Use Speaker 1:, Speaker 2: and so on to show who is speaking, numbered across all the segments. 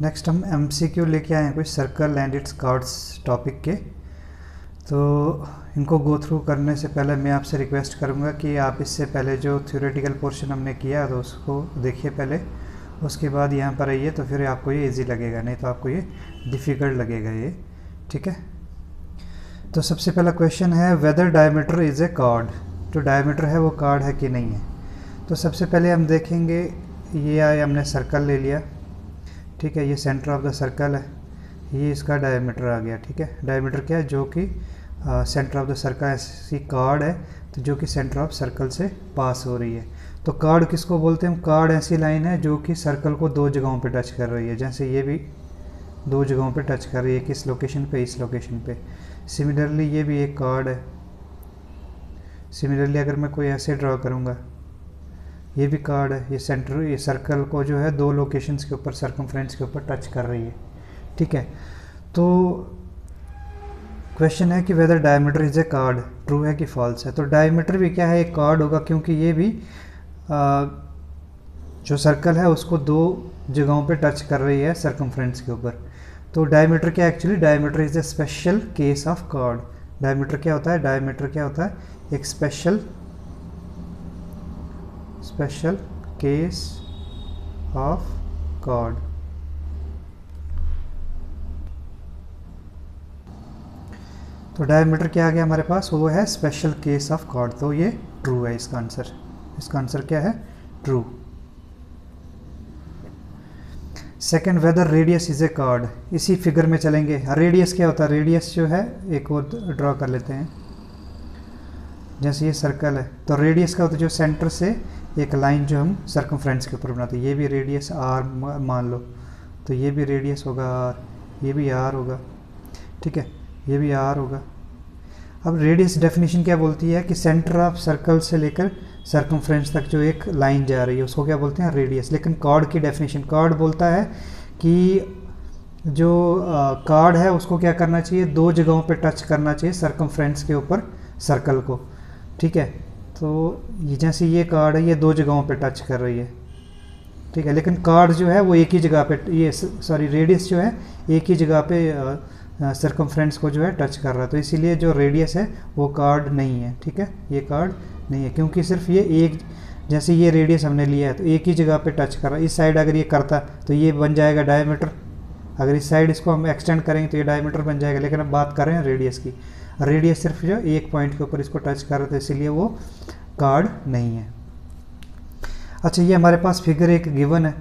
Speaker 1: Next हम MCQ लेके आए हैं कुछ circle and it's cards topic के। तो इनको गो थ्रू करने से पहले मैं आपसे रिक्वेस्ट करूंगा कि आप इससे पहले जो थ्योरेटिकल पोर्शन हमने किया तो उसको देखिए पहले, उसके बाद यहाँ पर आइए तो फिर आपको ये इजी लगेगा, नहीं तो आपको ये डिफ़िकल्ट लगेगा ये। ठीक है, तो सबसे पहला क्वेश्चन है whether diameter is a chord. जो डायमीटर है वो कार्ड है कि नहीं है। तो सबसे पहले हम देखेंगे, ये आए हमने सर्कल ले लिया। ठीक है, ये सेंटर ऑफ द सर्कल है, ये इसका डायमीटर आ गया। ठीक है, डायमीटर क्या है, जो कि सेंटर ऑफ द सर्कल, ऐसी कार्ड है तो जो कि सेंटर ऑफ सर्कल से पास हो रही है। तो कार्ड किसको बोलते हैं हम? कार्ड ऐसी लाइन है जो कि सर्कल को दो जगहों पे टच कर रही है, जैसे ये भी दो जगहों पे टच कर रही है, किस लोकेशन पे, इस लोकेशन पे। सिमिलरली ये भी एक कार्ड है। सिमिलरली अगर मैं कोई ऐसे ड्रॉ करूँगा, ये भी कार्ड है, ये सेंटर, ये सर्कल को जो है दो लोकेशंस के ऊपर, सर्कमफ्रेंस के ऊपर टच कर रही है। ठीक है, तो क्वेश्चन है कि whether diameter is a chord, true है कि फॉल्स है। तो डायमीटर भी क्या है, एक कार्ड होगा, क्योंकि ये भी जो सर्कल है उसको दो जगहों पे टच कर रही है सर्कमफ्रेंस के ऊपर। तो डायमीटर क्या, actually diameter is A special case of card. Diameter क्या होता है, डायमीटर क्या होता है, एक स्पेशल केस ऑफ कार्ड। तो डायमीटर क्या आ गया हमारे पास, वो है स्पेशल केस ऑफ कार्ड। तो ये ट्रू है इसका आंसर। इसका आंसर क्या है, true. Second, whether radius is a chord. इसी फिगर में चलेंगे। रेडियस क्या होता है, रेडियस जो है, एक और ड्रॉ कर लेते हैं। जैसे ये सर्कल है तो रेडियस का होता है जो सेंटर से एक लाइन जो हम सर्कमफ्रेंस के ऊपर बनाते हैं, ये भी रेडियस आर मान लो, तो ये भी रेडियस होगा आर, ये भी आर होगा। ठीक है, ये भी आर होगा। अब रेडियस डेफिनेशन क्या बोलती है कि सेंटर ऑफ सर्कल से लेकर सर्कमफ्रेंस तक जो एक लाइन जा रही है उसको क्या बोलते हैं, रेडियस। लेकिन कार्ड की डेफिनेशन, कार्ड बोलता है कि जो कार्ड है उसको क्या करना चाहिए, दो जगहों पे टच करना चाहिए सर्कमफ्रेंस के ऊपर सर्कल को। ठीक है, तो ये जैसे ये कार्ड है, ये दो जगहों पे टच कर रही है। ठीक है, लेकिन कार्ड जो है वो एक ही जगह पे, ये सॉरी रेडियस जो है एक ही जगह पे सर्कमफ्रेंस को जो है टच कर रहा है। तो इसीलिए जो रेडियस है वो कार्ड नहीं है। ठीक है, ये कार्ड नहीं है, क्योंकि सिर्फ ये एक, जैसे ये रेडियस हमने लिया है तो एक ही जगह पे टच कर रहा है। इस साइड अगर ये करता तो ये बन जाएगा डायमीटर, अगर इस साइड इसको हम एक्सटेंड करेंगे तो ये डायमीटर बन जाएगा। लेकिन अब बात कर रहे हैं रेडियस की, रेडियस सिर्फ जो एक पॉइंट के ऊपर इसको टच कर रहा था, इसीलिए वो कार्ड नहीं है। अच्छा, ये हमारे पास फिगर एक गिवन है।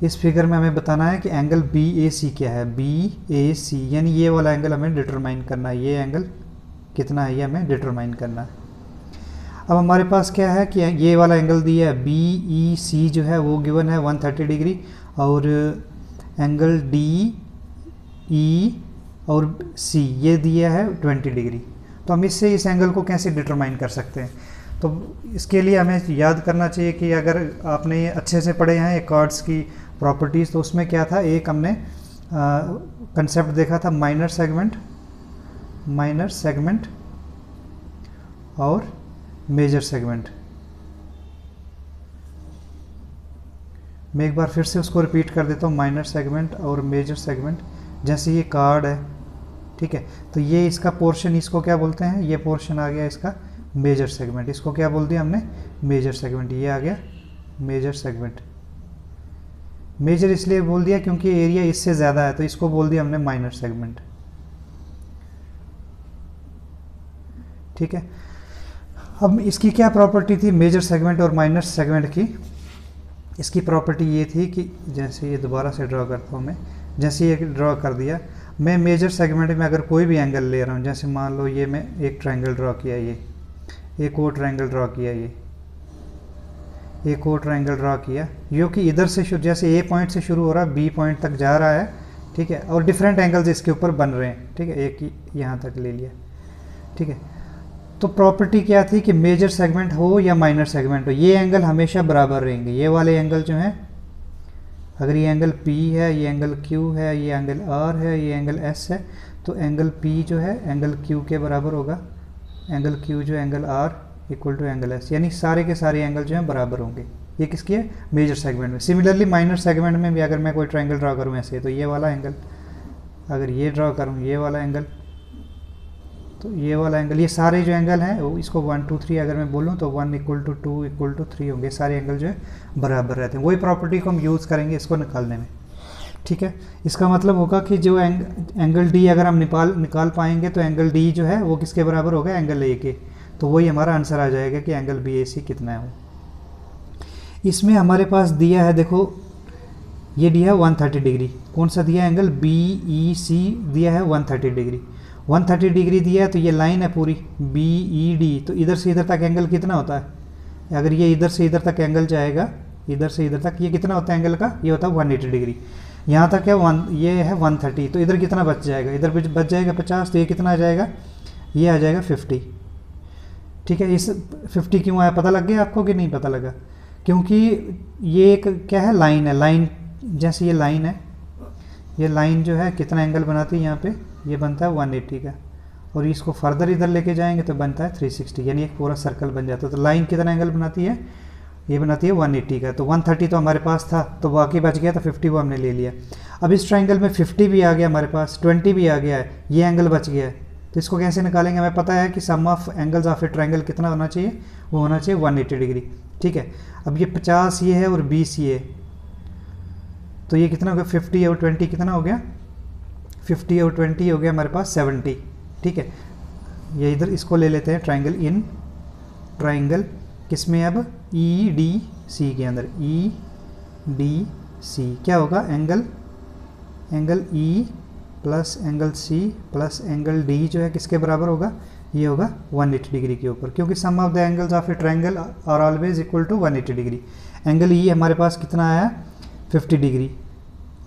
Speaker 1: इस फिगर में हमें बताना है कि एंगल BAC क्या है। BAC यानी ये वाला एंगल हमें डिटरमाइन करना है, ये एंगल कितना है ये हमें डिटरमाइन करना है। अब हमारे पास क्या है कि ये वाला एंगल दिया है, BEC जो है वो गिवन है 130 डिग्री, और एंगल DE और C ये दिया है 20 डिग्री। तो हम इससे इस एंगल को कैसे डिटरमाइन कर सकते हैं? तो इसके लिए हमें याद करना चाहिए कि अगर आपने अच्छे से पढ़े हैं कार्ड्स की प्रॉपर्टीज़, तो उसमें क्या था, एक हमने कंसेप्ट देखा था माइनर सेगमेंट और मेजर सेगमेंट। मैं एक बार फिर से उसको रिपीट कर देता हूँ, माइनर सेगमेंट और मेजर सेगमेंट। जैसे ये कार्ड है, ठीक है, तो ये इसका पोर्शन, इसको क्या बोलते हैं, ये पोर्शन आ गया इसका मेजर सेगमेंट। इसको क्या बोल दिया हमने, मेजर सेगमेंट। ये आ गया मेजर सेगमेंट। मेजर इसलिए बोल दिया क्योंकि एरिया इससे ज़्यादा है, तो इसको बोल दिया हमने माइनर सेगमेंट। ठीक है, अब इसकी क्या प्रॉपर्टी थी मेजर सेगमेंट और माइनर सेगमेंट की? इसकी प्रॉपर्टी ये थी कि, जैसे ये दोबारा से ड्रॉ करता हूँ मैं, जैसे ये ड्रॉ कर दिया मैं, मेजर सेगमेंट में अगर कोई भी एंगल ले रहा हूँ, जैसे मान लो ये मैं एक ट्रायंगल ड्रॉ किया, ये एक और ट्रायंगल ड्रॉ किया, ये एक और ट्रायंगल ड्रॉ किया, जो कि इधर से जैसे A पॉइंट से शुरू हो रहा है, B पॉइंट तक जा रहा है। ठीक है, और डिफरेंट एंगल्स इसके ऊपर बन रहे हैं। ठीक है, एक यहाँ तक ले लिया। ठीक है, तो प्रॉपर्टी क्या थी कि मेजर सेगमेंट हो या माइनर सेगमेंट हो, ये एंगल हमेशा बराबर रहेंगे। ये वाले एंगल जो हैं, अगर ये एंगल P है, ये एंगल Q है, ये एंगल R है, ये एंगल S है, तो एंगल P जो है एंगल Q के बराबर होगा, एंगल Q जो angle R equal to angle S, यानी सारे के सारे एंगल जो हैं बराबर होंगे। ये किसकी है, मेजर सेगमेंट में। सिमिलरली माइनर सेगमेंट में भी अगर मैं कोई ट्रायंगल ड्रा करूँ ऐसे, तो ये वाला एंगल, अगर ये ड्रा करूँ ये वाला एंगल, तो ये वाला एंगल, ये सारे जो एंगल हैं वो इसको 1 2 3 अगर मैं बोलूँ तो 1 = 2 = 3 होंगे, सारे एंगल जो है बराबर रहते हैं। वही प्रॉपर्टी को हम यूज़ करेंगे इसको निकालने में, ठीक है। इसका मतलब होगा कि जो एंगल डी अगर हम निकाल पाएंगे तो एंगल डी जो है वो किसके बराबर होगा, एंगल ए के। तो वही हमारा आंसर आ जाएगा कि एंगल बी ए सी कितना है वो। इसमें हमारे पास दिया है, देखो ये दिया है 130 डिग्री, कौन सा दिया है, एंगल बी ई सी दिया है 130 डिग्री। 130 डिग्री दिया है तो ये लाइन है पूरी बी ई डी, तो इधर से इधर तक एंगल कितना होता है, अगर ये इधर से इधर तक एंगल जाएगा, इधर से इधर तक ये कितना होता है एंगल का, ये होता है 180 डिग्री। यहाँ तक है ये है 130, तो इधर कितना बच जाएगा, इधर बच जाएगा 50, तो ये कितना आ जाएगा, ये आ जाएगा 50, ठीक है। इस 50 क्यों आया, पता लग गया आपको कि नहीं पता लगा, क्योंकि ये एक क्या है, लाइन है, लाइन जैसे ये लाइन है, ये लाइन जो है कितना एंगल बनाती है यहाँ पे, ये बनता है 180 का, और इसको फर्दर इधर लेके जाएंगे तो बनता है 360, यानी एक पूरा सर्कल बन जाता है। तो लाइन कितना एंगल बनाती है, ये बनाती है 180 का। तो 130 तो हमारे पास था, तो बाकी बच गया, तो 50 वो हमने ले लिया। अब इस ट्रायंगल में 50 भी आ गया हमारे पास, 20 भी आ गया है, ये एंगल बच गया है, तो इसको कैसे निकालेंगे, हमें पता है कि sum of angles of a triangle कितना होना चाहिए, वो होना चाहिए 180 डिग्री, ठीक है। अब ये 50 ये है और 20 ये, तो ये कितना हो गया, 50 और 20 कितना हो गया, 50 और 20 हो गया हमारे पास 70, ठीक है। ये इधर इसको ले लेते हैं ट्रायंगल, इन ट्रायंगल किसमें, अब ई डी सी के अंदर, ई डी सी क्या होगा, angle E plus angle C plus angle D जो है किसके बराबर होगा, ये होगा 180 डिग्री के ऊपर, क्योंकि sum of the angles of a triangle are always equal to 180 degree. Angle E हमारे पास कितना आया, 50 डिग्री,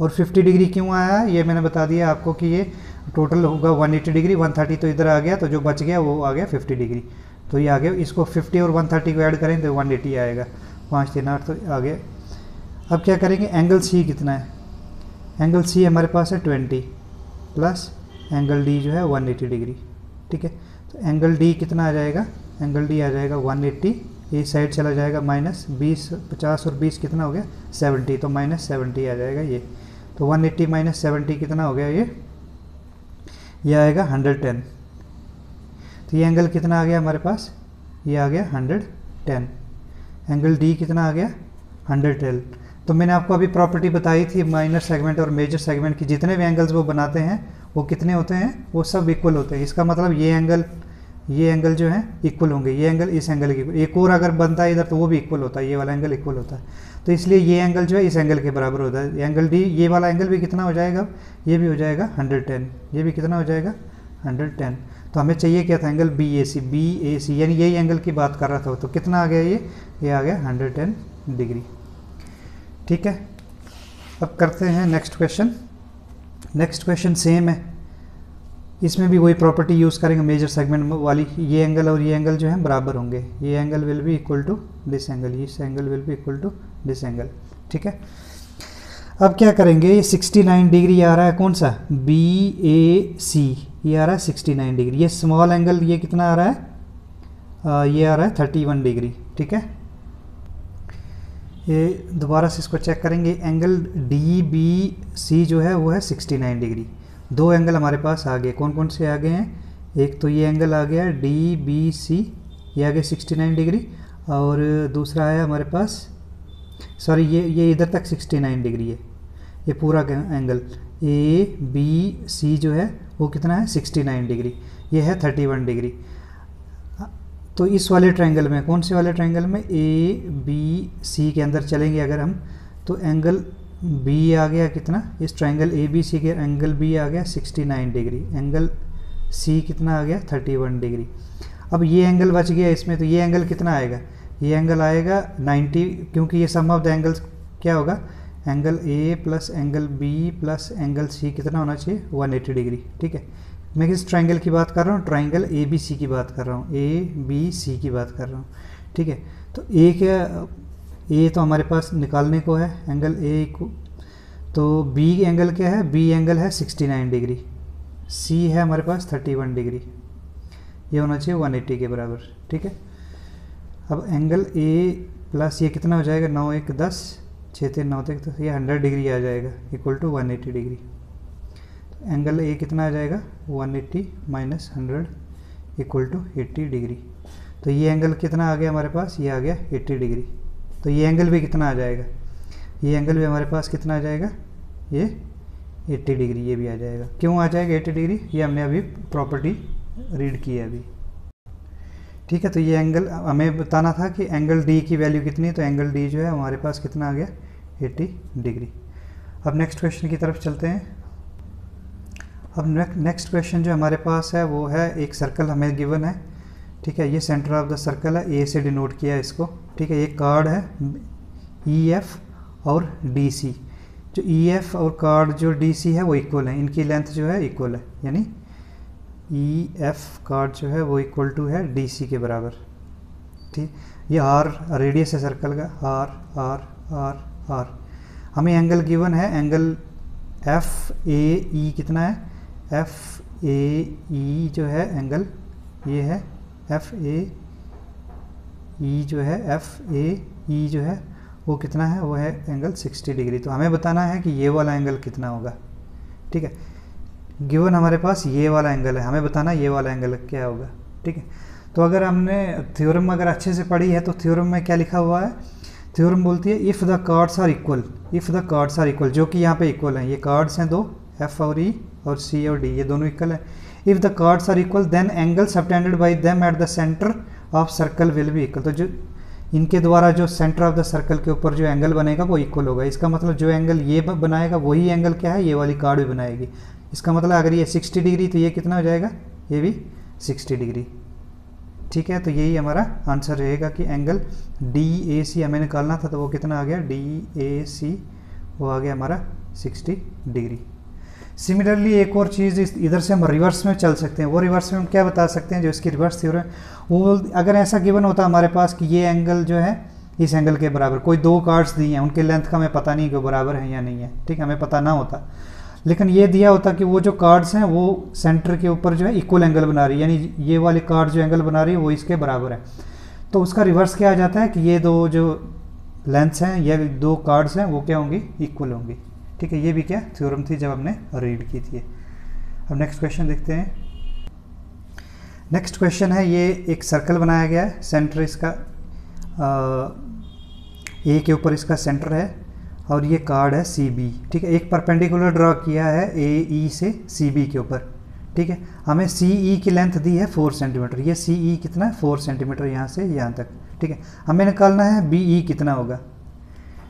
Speaker 1: और 50 डिग्री क्यों आया है ये मैंने बता दिया आपको कि ये टोटल होगा 180 डिग्री, 130 तो इधर आ गया, तो जो बच गया वो आ गया 50 डिग्री, तो ये आ गया। इसको 50 और 130 को ऐड करें तो 180 आएगा, 5 3 8 तो आ गया। अब क्या करेंगे, एंगल सी कितना है, एंगल सी हमारे पास है 20 प्लस एंगल डी जो है 180 डिग्री, ठीक है। तो एंगल डी कितना आ जाएगा, एंगल डी आ जाएगा 180, ये साइड चला जाएगा माइनस 20, 50 और 20 कितना हो गया 70, तो माइनस 70 आ जाएगा ये, तो 180 माइनस 70 कितना हो गया, ये आएगा 110। तो ये एंगल कितना आ गया हमारे पास, ये आ गया 110, एंगल डी कितना आ गया 110। तो मैंने आपको अभी प्रॉपर्टी बताई थी माइनर सेगमेंट और मेजर सेगमेंट की, जितने भी एंगल्स वो बनाते हैं वो कितने होते हैं, वो सब इक्वल होते हैं। इसका मतलब ये एंगल जो है इक्वल होंगे, ये एंगल इस एंगल के, एक और अगर बनता है इधर तो वो भी इक्वल होता है, ये वाला एंगल इक्वल होता है, तो इसलिए ये एंगल जो है इस एंगल के बराबर होता है। एंगल डी, ये वाला एंगल भी कितना हो जाएगा, ये भी हो जाएगा 110, ये भी कितना हो जाएगा 110। तो हमें चाहिए क्या था, एंगल बी ए सी, यानी यही एंगल की बात कर रहा था, तो कितना आ गया ये आ गया 110 डिग्री, ठीक है। अब करते हैं next question. Next question same है, इसमें भी वही प्रॉपर्टी यूज़ करेंगे मेजर सेगमेंट वाली, ये एंगल और ये एंगल जो है बराबर होंगे, ये angle will be equal to this angle, ये angle will be equal to this angle, ठीक है। अब क्या करेंगे, ये 69 डिग्री आ रहा है, कौन सा, बी ए सी, ये आ रहा है 69 डिग्री, ये स्मॉल एंगल ये कितना आ रहा है, ये आ रहा है 31 डिग्री, ठीक है। ये दोबारा से इसको चेक करेंगे, एंगल डी बी सी जो है वो है 69 डिग्री। दो एंगल हमारे पास आ गए, कौन कौन से आ गए हैं, एक तो ये एंगल आ गया डी बी सी, ये आ गया 69 डिग्री, और दूसरा है हमारे पास, सॉरी ये इधर तक 69 डिग्री है, ये पूरा एंगल ए बी सी जो है वो कितना है 69 डिग्री, ये है 31 डिग्री। तो इस वाले ट्रायंगल में, कौन से वाले ट्रायंगल में, ए बी सी के अंदर चलेंगे अगर हम, तो एंगल बी आ गया कितना, इस ट्रायंगल ए बी सी के एंगल बी आ गया 69 डिग्री, एंगल सी कितना आ गया 31 डिग्री। अब ये एंगल बच गया इसमें, तो ये एंगल कितना आएगा, ये एंगल आएगा 90, क्योंकि ये सम ऑफ द एंगल्स क्या होगा, angle A plus angle B plus angle C कितना होना चाहिए 180 डिग्री, ठीक है। मैं किस ट्रायंगल की बात कर रहा हूँ, ट्रायंगल ए बी सी की बात कर रहा हूँ, ए बी सी की बात कर रहा हूँ, ठीक है। तो ए क्या, ए तो हमारे पास निकालने को है एंगल ए को, तो बी एंगल क्या है, बी एंगल है 69 डिग्री, सी है हमारे पास 31 डिग्री, ये होना चाहिए 180 के बराबर, ठीक है। अब एंगल ए प्लस ये कितना हो जाएगा, 9 1 10, 6 3 9 तक, तो ये 100 डिग्री आ जाएगा इक्वल टू 180 डिग्री। तो एंगल ए कितना आ जाएगा, 180 माइनस 100 इक्वल टू 80 डिग्री। तो ये एंगल कितना आ गया हमारे पास, ये आ गया 80 डिग्री। तो ये एंगल भी कितना आ जाएगा, ये एंगल भी हमारे पास कितना आ जाएगा, ये 80 डिग्री ये भी आ जाएगा। क्यों आ जाएगा 80 डिग्री, ये हमने अभी प्रॉपर्टी रीड की है अभी, ठीक है। तो ये एंगल हमें बताना था कि एंगल डी की वैल्यू कितनी है, तो एंगल डी जो है हमारे पास कितना आ गया, 80 डिग्री। अब नेक्स्ट क्वेश्चन की तरफ चलते हैं। अब नेक्स्ट क्वेश्चन जो हमारे पास है वो है, एक सर्कल हमें गिवन है, ठीक है। ये सेंटर ऑफ द सर्कल है, ए से डिनोट किया है इसको, ठीक है। ये कार्ड है ई एफ और डी सी। जो ई एफ और कार्ड जो डी सी है वो इक्वल है, इनकी लेंथ जो है इक्वल है, यानी ई एफ कार्ड जो है वो इक्वल टू है डी सी के बराबर, ठीक। ये आर रेडियस है सर्कल का, आर आर आर आर। हमें एंगल गिवन है, एंगल एफ ए ई कितना है, एफ ए ई जो है एंगल ये है, एफ ए ई जो है, एफ ए ई जो है वो कितना है, वो है एंगल 60 डिग्री। तो हमें बताना है कि ये वाला एंगल कितना होगा, ठीक है। गिवन हमारे पास ये वाला एंगल है, हमें बताना ये वाला एंगल क्या होगा, ठीक है। तो अगर हमने थ्योरम अगर अच्छे से पढ़ी है तो थ्योरम में क्या लिखा हुआ है, थ्योरम बोलती है if the chords are equal, if the chords are equal, जो कि यहाँ पे इक्वल हैं, ये कार्ड्स हैं दो, एफ और ई और सी और डी, ये दोनों इक्वल है। If the chords are equal then angle subtended by them at the centre of circle will be equal. तो जो इनके द्वारा जो सेंटर ऑफ द सर्कल के ऊपर जो एंगल बनेगा वो इक्वल होगा। इसका मतलब जो एंगल ये बनाएगा वही एंगल क्या है, ये वाली कार्ड भी बनाएगी। इसका मतलब अगर ये 60 डिग्री तो ये कितना हो जाएगा, ये भी 60 डिग्री, ठीक है। तो यही हमारा आंसर रहेगा कि एंगल डी ए सी हमें निकालना था, तो वो कितना आ गया, डी ए सी वो आ गया हमारा 60 डिग्री। सिमिलरली एक और चीज़ इधर से हम रिवर्स में चल सकते हैं। वो रिवर्स में हम क्या बता सकते हैं, जो इसकी रिवर्स थ्योरम, वो अगर ऐसा गिवन होता हमारे पास कि ये एंगल जो है इस एंगल के बराबर, कोई दो कार्ड्स दी हैं, उनके लेंथ का हमें पता नहीं कि बराबर है या नहीं है, ठीक है, हमें पता ना होता, लेकिन ये दिया होता कि वो जो कार्ड्स हैं वो सेंटर के ऊपर जो है इक्वल एंगल बना रही है, यानी ये वाली कार्ड जो एंगल बना रही है वो इसके बराबर है। तो उसका रिवर्स क्या आ जाता है कि ये दो जो लेंथ्स हैं या दो कार्ड्स हैं वो क्या होंगी, इक्वल होंगी, ठीक है। ये भी क्या थ्योरम थी जब हमने रीड की थी। अब नेक्स्ट क्वेश्चन देखते हैं। नेक्स्ट क्वेश्चन है, ये एक सर्कल बनाया गया है, सेंटर इसका ए के ऊपर इसका सेंटर है और ये कार्ड है सी बी, ठीक है। एक परपेंडिकुलर ड्रॉ किया है ए ई से सी बी के ऊपर, ठीक है। हमें सी ई की लेंथ दी है 4 सेंटीमीटर, ये सी ई कितना है 4 सेंटीमीटर यहाँ से यहाँ तक, ठीक है। हमें निकालना है बी ई कितना होगा।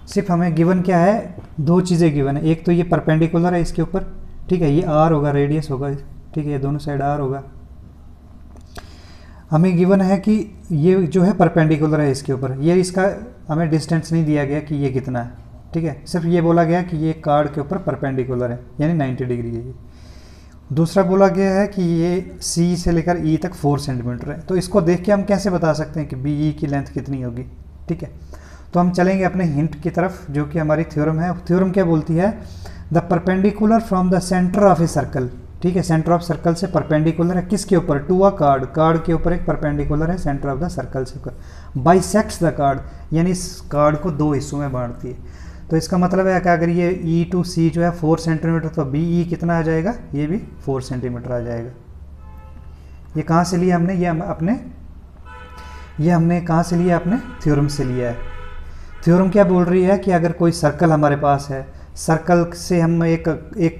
Speaker 1: सिर्फ हमें गिवन क्या है, दो चीज़ें गिवन है, एक तो ये परपेंडिकुलर है इसके ऊपर, ठीक है, ये आर होगा, रेडियस होगा, ठीक है, ये दोनों साइड आर होगा। हमें गिवन है कि ये जो है परपेंडिकुलर है इसके ऊपर, ये इसका हमें डिस्टेंस नहीं दिया गया कि ये कितना है, ठीक है, सिर्फ ये बोला गया कि ये कार्ड के ऊपर परपेंडिकुलर है, यानी 90 डिग्री है ये। दूसरा बोला गया है कि ये सी से लेकर ई तक 4 सेंटीमीटर है। तो इसको देख के हम कैसे बता सकते हैं कि बी ई की लेंथ कितनी होगी, ठीक है। तो हम चलेंगे अपने हिंट की तरफ, जो कि हमारी थ्योरम है। थ्योरम क्या बोलती है, the perpendicular from the centre of a circle, ठीक है, सेंटर ऑफ सर्कल से परपेंडिकुलर है किसके ऊपर, टू अ कार्ड, कार्ड के ऊपर एक परपेंडिकुलर है सेंटर ऑफ द सर्कल से ऊपर, बाइसेक्ट्स द कार्ड, यानी इस कार्ड को दो हिस्सों में बांटती है। तो इसका मतलब है कि अगर ये ई टू सी जो है 4 सेंटीमीटर, तो बी ई कितना आ जाएगा, ये भी 4 सेंटीमीटर आ जाएगा। ये कहाँ से लिया हमने, ये हमने कहाँ से लिया, अपने थ्योरम से लिया है। थ्योरम क्या बोल रही है कि अगर कोई सर्कल हमारे पास है, सर्कल से हम एक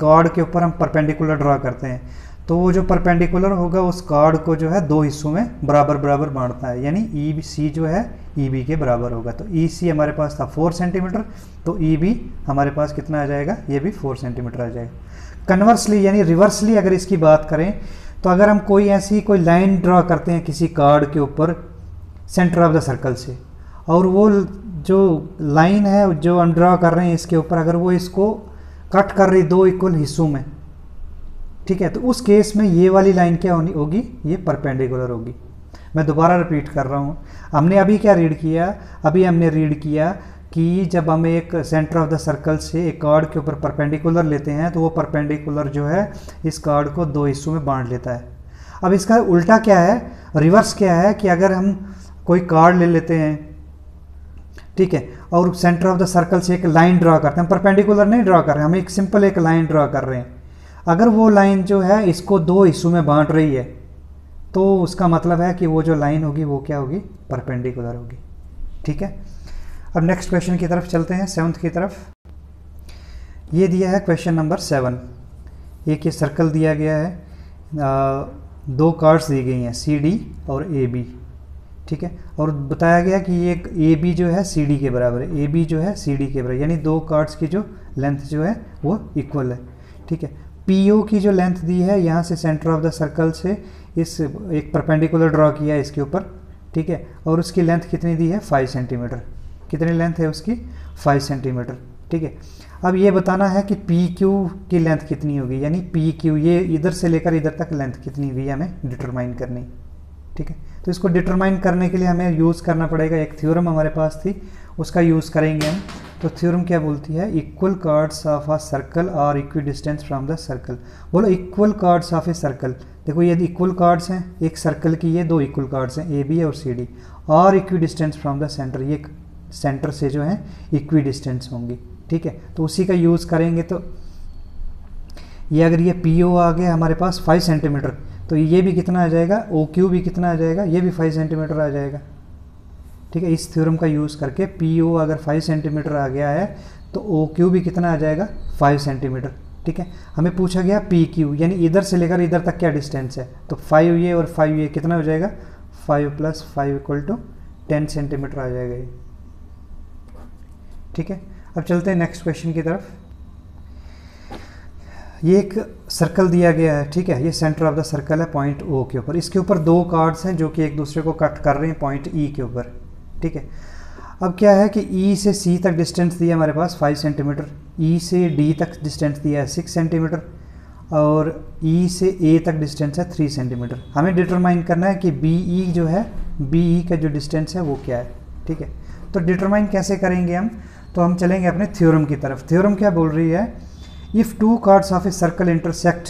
Speaker 1: कार्ड के ऊपर हम परपेंडिकुलर ड्रा करते हैं, तो वो जो परपेंडिकुलर होगा उस कार्ड को जो है दो हिस्सों में बराबर बराबर बांटता है, यानी ई सी जो है ई बी के बराबर होगा। तो ई सी हमारे पास था 4 सेंटीमीटर, तो ई बी हमारे पास कितना आ जाएगा, ये भी 4 सेंटीमीटर आ जाएगा। कन्वर्सली यानी रिवर्सली अगर इसकी बात करें, तो अगर हम कोई ऐसी कोई लाइन ड्रा करते हैं किसी कार्ड के ऊपर सेंटर ऑफ द सर्कल से, और वो जो लाइन है जो हम ड्रा कर रहे हैं इसके ऊपर, अगर वो इसको कट कर रही दो इक्वल हिस्सों में, ठीक है, तो उस केस में ये वाली लाइन क्या होगी, ये परपेंडिकुलर होगी। मैं दोबारा रिपीट कर रहा हूँ, हमने अभी क्या रीड किया, अभी हमने रीड किया कि जब हम एक सेंटर ऑफ द सर्कल से एक कार्ड के ऊपर परपेंडिकुलर लेते हैं, तो वो परपेंडिकुलर जो है इस कार्ड को दो हिस्सों में बांट लेता है। अब इसका उल्टा क्या है, रिवर्स क्या है, कि अगर हम कोई कार्ड ले लेते हैं ठीक है। और सेंटर ऑफ द सर्कल से एक लाइन ड्रॉ करते हैं, हम परपेंडिकुलर नहीं ड्रॉ कर रहे हैं, हम एक सिंपल एक लाइन ड्रॉ कर रहे हैं। अगर वो लाइन जो है इसको दो हिस्सों में बांट रही है तो उसका मतलब है कि वो जो लाइन होगी वो क्या होगी, परपेंडिकुलर होगी। ठीक है, अब नेक्स्ट क्वेश्चन की तरफ चलते हैं, 7th की तरफ। ये दिया है क्वेश्चन नंबर 7। एक ये सर्कल दिया गया है, दो कार्ड्स दी गई हैं CD और AB। ठीक है, और बताया गया कि ये AB जो है CD के बराबर है, AB जो है CD के बराबर, यानी दो कार्ड्स की जो लेंथ जो है वो इक्वल है। ठीक है, PO की जो लेंथ दी है यहाँ से सेंटर ऑफ द सर्कल से इस एक परपेंडिकुलर ड्रॉ किया है इसके ऊपर। ठीक है, और उसकी लेंथ कितनी दी है, 5 सेंटीमीटर। कितनी लेंथ है उसकी, 5 सेंटीमीटर। ठीक है, अब ये बताना है कि PQ की लेंथ कितनी होगी, यानी PQ ये इधर से लेकर इधर तक लेंथ कितनी हुई है हमें डिटरमाइन करनी। ठीक है, तो इसको डिटरमाइन करने के लिए हमें यूज़ करना पड़ेगा, एक थ्योरम हमारे पास थी उसका यूज़ करेंगे हम। तो थ्योरम क्या बोलती है, equal chords of a circle are equi distance from the circle. बोलो equal chords of a circle, देखो ये इक्वल कार्ड्स हैं, एक सर्कल की ये दो इक्वल कार्ड्स हैं AB और CD, are equi distance from the centre, ये सेंटर से जो है इक्वी डिस्टेंस होंगी। ठीक है, तो उसी का यूज़ करेंगे। तो ये अगर ये PO आ गया हमारे पास 5 सेंटीमीटर, तो ये भी कितना आ जाएगा, OQ भी कितना आ जाएगा, ये भी 5 सेंटीमीटर आ जाएगा। ठीक है, इस थ्योरम का यूज़ करके PO अगर 5 सेंटीमीटर आ गया है तो OQ भी कितना आ जाएगा, 5 सेंटीमीटर। ठीक है, हमें पूछा गया PQ, यानी इधर से लेकर इधर तक क्या डिस्टेंस है, तो 5 ये और 5 ये कितना हो जाएगा, 5 + 5 = 10 सेंटीमीटर आ जाएगा ये। ठीक है, अब चलते हैं नेक्स्ट क्वेश्चन की तरफ। ये एक सर्कल दिया गया है। ठीक है, ये सेंटर ऑफ द सर्कल है पॉइंट O के ऊपर, इसके ऊपर दो कार्ड्स हैं जो कि एक दूसरे को कट कर रहे हैं पॉइंट E के ऊपर। ठीक है, अब क्या है कि E से C तक डिस्टेंस दिया हमारे पास 5 सेंटीमीटर, E से D तक डिस्टेंस दिया है 6 सेंटीमीटर, और E से A तक डिस्टेंस है 3 सेंटीमीटर। हमें डिटरमाइन करना है कि BE जो है, BE का जो डिस्टेंस है वो क्या है। ठीक है, तो डिटरमाइन कैसे करेंगे हम, तो हम चलेंगे अपने थ्योरम की तरफ। थ्योरम क्या बोल रही है, if two cards of a circle intersect,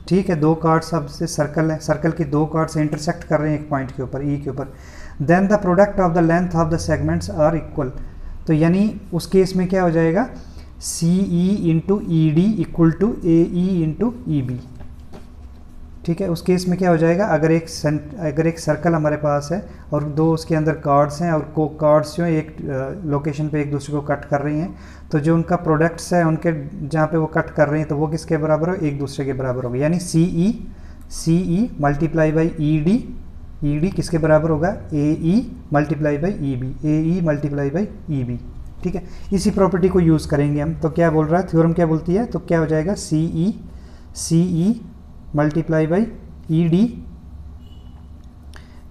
Speaker 1: ठीक है, दो कार्ड्स ऑफ से सर्कल है, सर्कल की दो कार्ड्स इंटरसेक्ट कर रहे हैं एक पॉइंट के ऊपर E के ऊपर, then the product of the length of the segments are equal. तो यानी उस केस में क्या हो जाएगा, CE × ED = AE × EB। ठीक है, उस केस में क्या हो जाएगा, अगर एक सर्कल हमारे पास है और दो उसके अंदर कार्ड्स हैं और को कार्ड्स जो एक लोकेशन पे एक दूसरे को कट कर रही हैं, तो जो उनका प्रोडक्ट्स है उनके जहाँ पे वो कट कर रही हैं तो वो किसके बराबर हो, एक दूसरे के बराबर होगा। यानी CE × ED, ED किसके बराबर होगा, AE × EB, AE × EB। ठीक है, इसी प्रॉपर्टी को यूज़ करेंगे हम। तो क्या बोल रहा है थ्योरम, क्या बोलती है, तो क्या हो जाएगा, CE × ED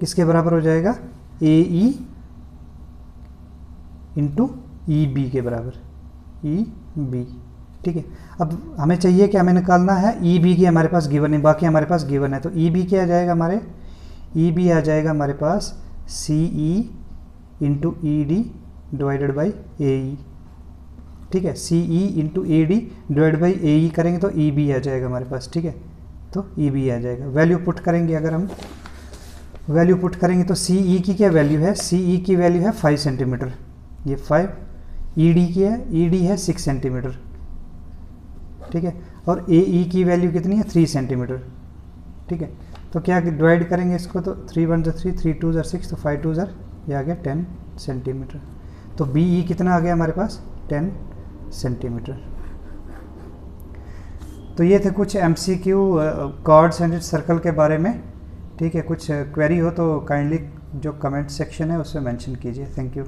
Speaker 1: किसके बराबर हो जाएगा, AE × EB के बराबर, EB। ठीक है, अब हमें चाहिए कि हमें निकालना है EB की, हमारे पास गिवन है, बाकी हमारे पास गिवन है। तो EB क्या आ जाएगा हमारे, EB आ जाएगा हमारे पास CE × ED / AE। ठीक है, CE × AD / AE करेंगे तो EB आ जाएगा हमारे पास। ठीक है, तो EB आ जाएगा। वैल्यू पुट करेंगे, अगर हम वैल्यू पुट करेंगे तो CE की क्या वैल्यू है, CE की वैल्यू है 5 सेंटीमीटर, ये 5, ED की है, ED है 6 सेंटीमीटर। ठीक है, और AE की वैल्यू कितनी है, 3 सेंटीमीटर। ठीक है, तो क्या डिवाइड करेंगे इसको, तो 3 × 1 = 3, 3 × 2 = 6, तो 5 × 2 = ये आ गया 10 सेंटीमीटर। तो BE कितना आ गया हमारे पास, 10 सेंटीमीटर। तो ये थे कुछ MCQ कार्ड्स एंड सर्कल के बारे में। ठीक है, कुछ क्वेरी हो तो काइंडली जो कमेंट सेक्शन है उसमें मेंशन कीजिए। Thank you.